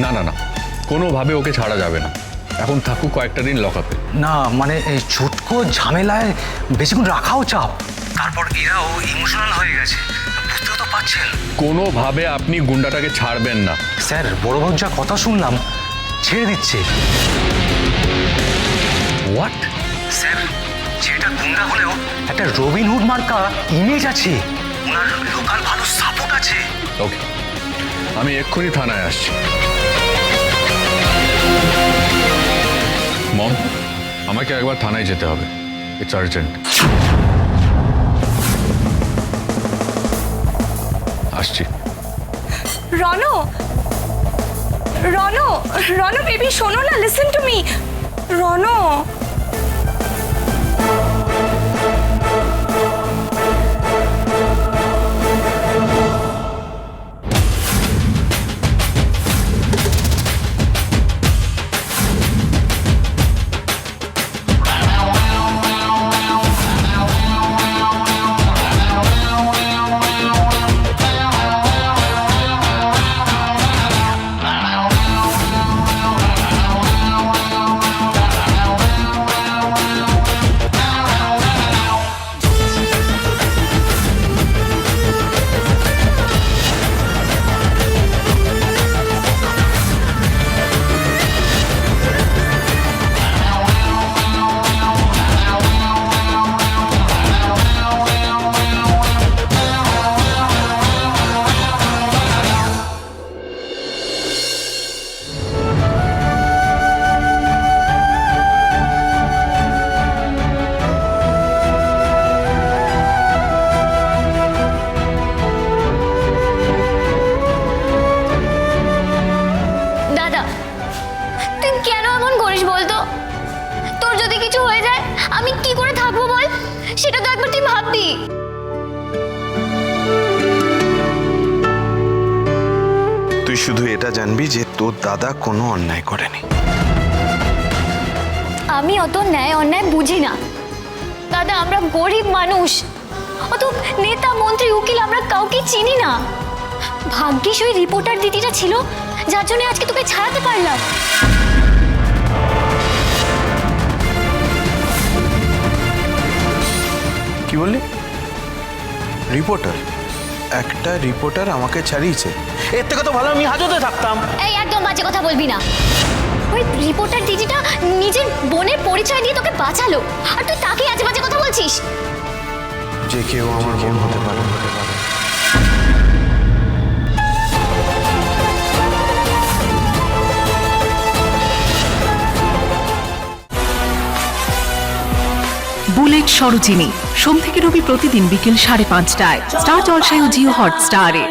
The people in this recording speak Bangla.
না না না, কোনোভাবে ওকে ছাড়া যাবে না। এখন থাকুক কয়েকটা দিন লকআপে। না মানে এই ছোটকো ঝামেলায় বেশিক্ষণ রাখাও চাপ। তারপর এরাও ইমোশনাল হয়ে গেছে, বুঝতেও তো পারছেন। কোনোভাবে আপনি গুন্ডাটাকে ছাড়বেন না। স্যার বড়বাবু যা কথা শুনলাম, ছেড়ে দিচ্ছে। হোয়াট? স্যার যেটা গুন্ডা হলেও একটা রবিনহুড মার্কা ইমেজ আছে, ওনার লোকাল ভালো সাপোর্ট আছে। ওকে, আমি এক্ষুনি থানায় আসছি। মম, আমাকে একবার থানায় যেতে হবে, ইটস আর্জেন্ট। আসছি। রনো, রনো, রনো বেবি শোনো না, লিসেন টু মি। রনো, দাদা তুই কেন এমন করিস বলতো? তোর যদি কিছু হয়ে যায় আমি কি করে থাকবো বল? সেটা তো একবার তুই ভাববি। তুই শুধু এটা জানবি যে তোর দাদা কোনো অন্যায় করেনি। আমি অত ন্যায় অন্যায় বুঝি না দাদা, আমরা গরিব মানুষ, অত নেতা মন্ত্রী উকিল আমরা কাউকে চিনি না। ভাগ্যিস ওই রিপোর্টার দিদিটা ছিল, যার জন্য আজকে তোকে ছাড়াতে পারলাম। কি বললি? রিপোর্টার? একটা রিপোর্টার আমাকে ছাড়িয়েছে? এর থেকে তো ভালো আমি হাজতে থাকতাম। এই একদম বাজে কথা বলবি না। ওই রিপোর্টার দিদিটা নিজের বোনের পরিচয় দিয়ে তোকে বাঁচালো, আর তুই তাকে আজে বাজে কথা বলছিস? যে কেউ আমার বোন হতে পারে। বুলেট সরোজিনী সোম থেকে রবি প্রতিদিন বিকেল 5:30টায় স্টার জলসায় ও জিও হটস্টারে।